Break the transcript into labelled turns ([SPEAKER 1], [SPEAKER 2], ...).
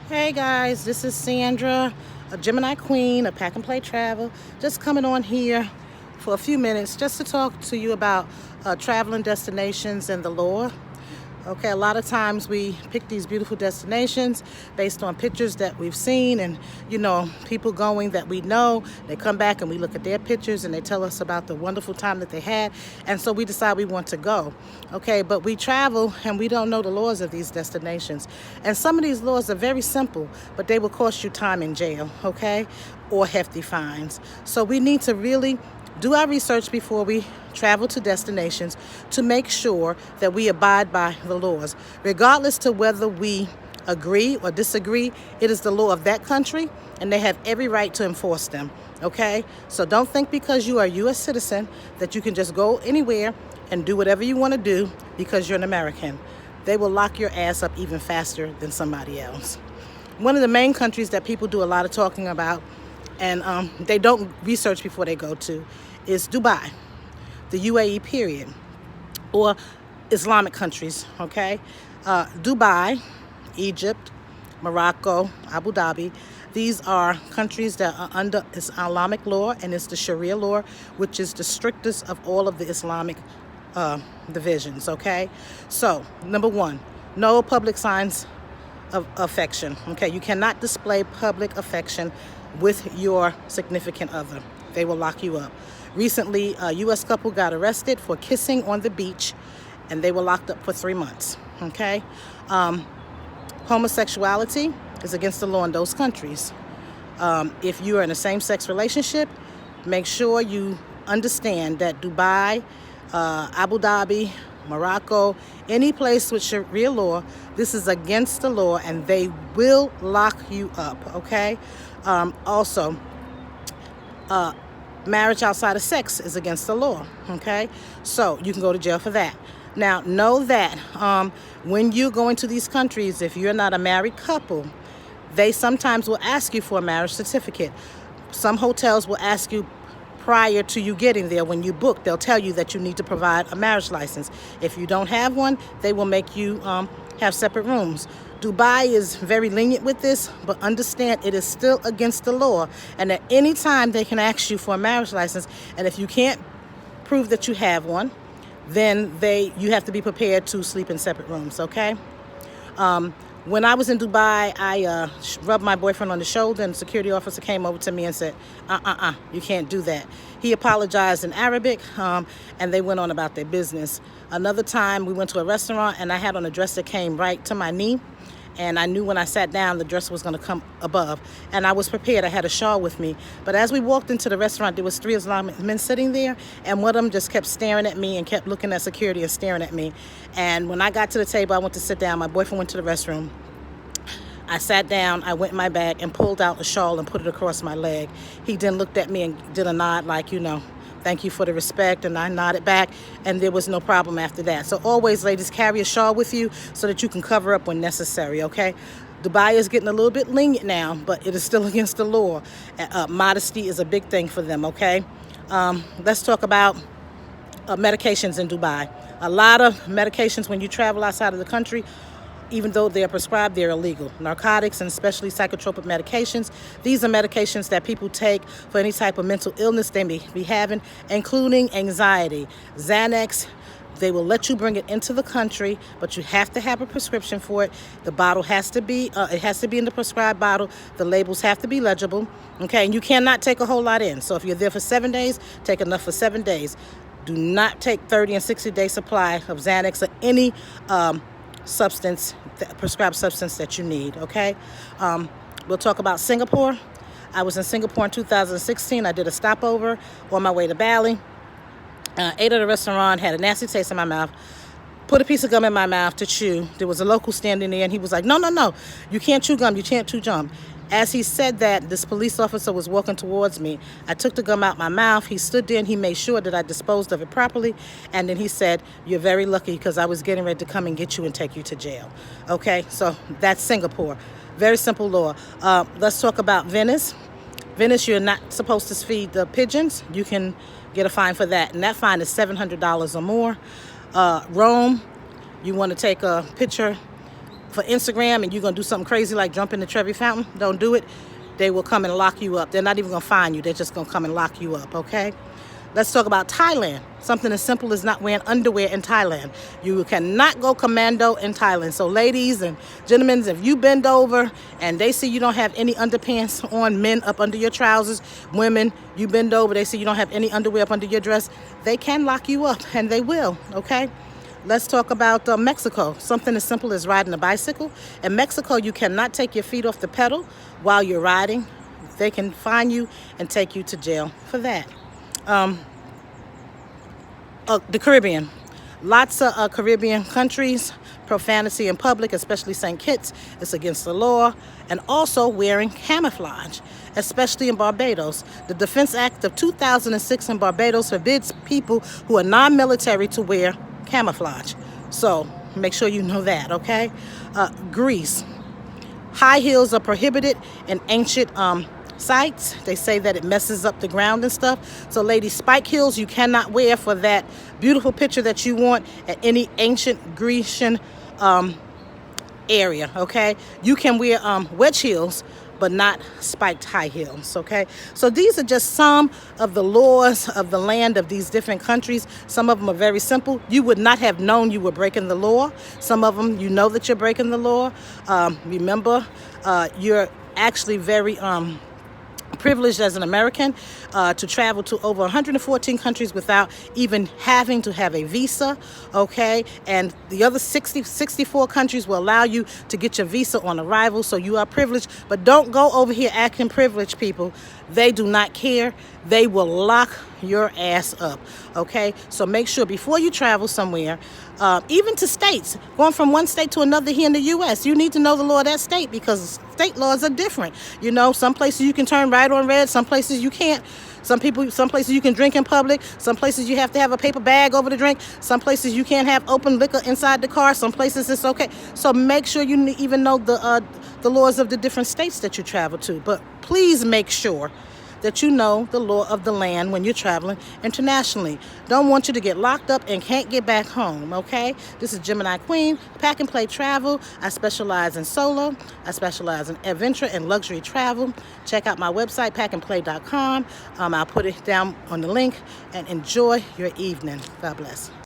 [SPEAKER 1] Hey guys, this is Sandra, a Gemini Queen of Pack and Play Travel. Just coming on here for a few minutes just to talk to you about traveling destinations and the lore. Okay, a lot of times we pick these beautiful destinations based on pictures that we've seen and, people going that we know. They come back and we look at their pictures and they tell us about the wonderful time that they had. And so we decide we want to go. Okay, but we travel and we don't know the laws of these destinations. And some of these laws are very simple, but they will cost you time in jail, okay, or hefty fines. So we need to really do our research before we travel to destinations to make sure that we abide by the laws. Regardless to whether we agree or disagree, it is the law of that country and they have every right to enforce them, okay? So don't think because you are a U.S. citizen that you can just go anywhere and do whatever you want to do because you're an American. They will lock your ass up even faster than somebody else. One of the main countries that people do a lot of talking about and they don't research before they go to is Dubai, the UAE period, or Islamic countries, okay? Dubai, Egypt, Morocco, Abu Dhabi, these are countries that are under Islamic law, and it's the Sharia law, which is the strictest of all of the Islamic divisions, okay? So, number one, no public signs of affection, okay? You cannot display public affection with your significant other. They will lock you up. Recently, a U.S. couple got arrested for kissing on the beach, and they were locked up for 3 months, okay? Homosexuality is against the law in those countries. If you are in a same-sex relationship, make sure you understand that Dubai, Abu Dhabi, Morocco, any place with Sharia law, this is against the law and they will lock you up, okay? Also, marriage outside of sex is against the law, okay? So you can go to jail for that. Now, know that when you're going to these countries, if you're not a married couple, they sometimes will ask you for a marriage certificate. Some hotels will ask you prior to you getting there. When you book, they'll tell you that you need to provide a marriage license. If you don't have one, they will make you have separate rooms. Dubai is very lenient with this, but understand it is still against the law. And at any time, they can ask you for a marriage license. And if you can't prove that you have one, then you have to be prepared to sleep in separate rooms, okay? When I was in Dubai, I rubbed my boyfriend on the shoulder, and a security officer came over to me and said, you can't do that. He apologized in Arabic, and they went on about their business. Another time, we went to a restaurant, and I had on a dress that came right to my knee, and I knew when I sat down, the dress was going to come above. And I was prepared. I had a shawl with me. But as we walked into the restaurant, there was 3 Islamic men sitting there, and one of them just kept staring at me and kept looking at security and staring at me. And when I got to the table, I went to sit down. My boyfriend went to the restroom. I sat down, I went in my bag and pulled out a shawl and put it across my leg. He then looked at me and did a nod like, thank you for the respect, and I nodded back, and there was no problem after that. So always, ladies, carry a shawl with you so that you can cover up when necessary, okay? Dubai is getting a little bit lenient now, but it is still against the law. Modesty is a big thing for them, okay? Let's talk about medications in Dubai. A lot of medications when you travel outside of the country, even though they're prescribed, they're illegal. Narcotics and especially psychotropic medications. These are medications that people take for any type of mental illness they may be having, including anxiety. Xanax, they will let you bring it into the country, but you have to have a prescription for it. The bottle has to be, in the prescribed bottle. The labels have to be legible, okay? And you cannot take a whole lot in. So if you're there for 7 days, take enough for 7 days. Do not take 30 and 60-day supply of Xanax or any prescribed substance that you need, okay? We'll talk about Singapore. I was in Singapore in 2016. I did a stopover on my way to Bali. Ate at a restaurant, had a nasty taste in my mouth, put a piece of gum in my mouth to chew. There was a local standing there, and he was like, no, you can't chew gum, you can't chew gum. As he said that, this police officer was walking towards me. I took the gum out my mouth. He stood there and he made sure that I disposed of it properly. And then he said, you're very lucky because I was getting ready to come and get you and take you to jail. Okay, so that's Singapore. Very simple law. Let's talk about Venice. Venice, you're not supposed to feed the pigeons. You can get a fine for that. And that fine is $700 or more. Rome, you want to take a picture for Instagram and you're going to do something crazy like jump in the Trevi Fountain, don't do it. They will come and lock you up. They're not even going to find you. They're just going to come and lock you up, okay? Let's talk about Thailand. Something as simple as not wearing underwear in Thailand. You cannot go commando in Thailand. So ladies and gentlemen, if you bend over and they see you don't have any underpants on, men up under your trousers, women, you bend over, they see you don't have any underwear up under your dress, they can lock you up, and they will, okay? Let's talk about Mexico. Something as simple as riding a bicycle. In Mexico, you cannot take your feet off the pedal while you're riding. They can fine you and take you to jail for that. The Caribbean. Lots of Caribbean countries, profanity in public, especially St. Kitts, is against the law. And also wearing camouflage, especially in Barbados. The Defense Act of 2006 in Barbados forbids people who are non-military to wear camouflage. So make sure you know that, okay? Greece. High heels are prohibited in ancient sites. They say that it messes up the ground and stuff. So ladies, spike heels you cannot wear for that beautiful picture that you want at any ancient Grecian area, okay? You can wear wedge heels, but not spiked high heels, okay? So these are just some of the laws of the land of these different countries. Some of them are very simple. You would not have known you were breaking the law. Some of them, you know that you're breaking the law. Remember, you're actually very privileged as an American to travel to over 114 countries without even having to have a visa, okay? And the other 64 countries will allow you to get your visa on arrival, so you are privileged. But don't go over here acting privileged, people. They do not care. They will lock your ass up, okay? So make sure before you travel somewhere, even to states, going from one state to another here in the U.S., you need to know the law of that state because state laws are different. You know, some places you can turn right on red, some places you can't. Some places you can drink in public. Some places you have to have a paper bag over the drink. Some places you can't have open liquor inside the car. Some places it's okay. So make sure you even know the laws of the different states that you travel to. But please make sure that you know the law of the land when you're traveling internationally. Don't want you to get locked up and can't get back home, okay? This is Gemini Queen, Pack and Play Travel. I specialize in solo. I specialize in adventure and luxury travel. Check out my website, packandplay.com. I'll put it down on the link, and enjoy your evening. God bless.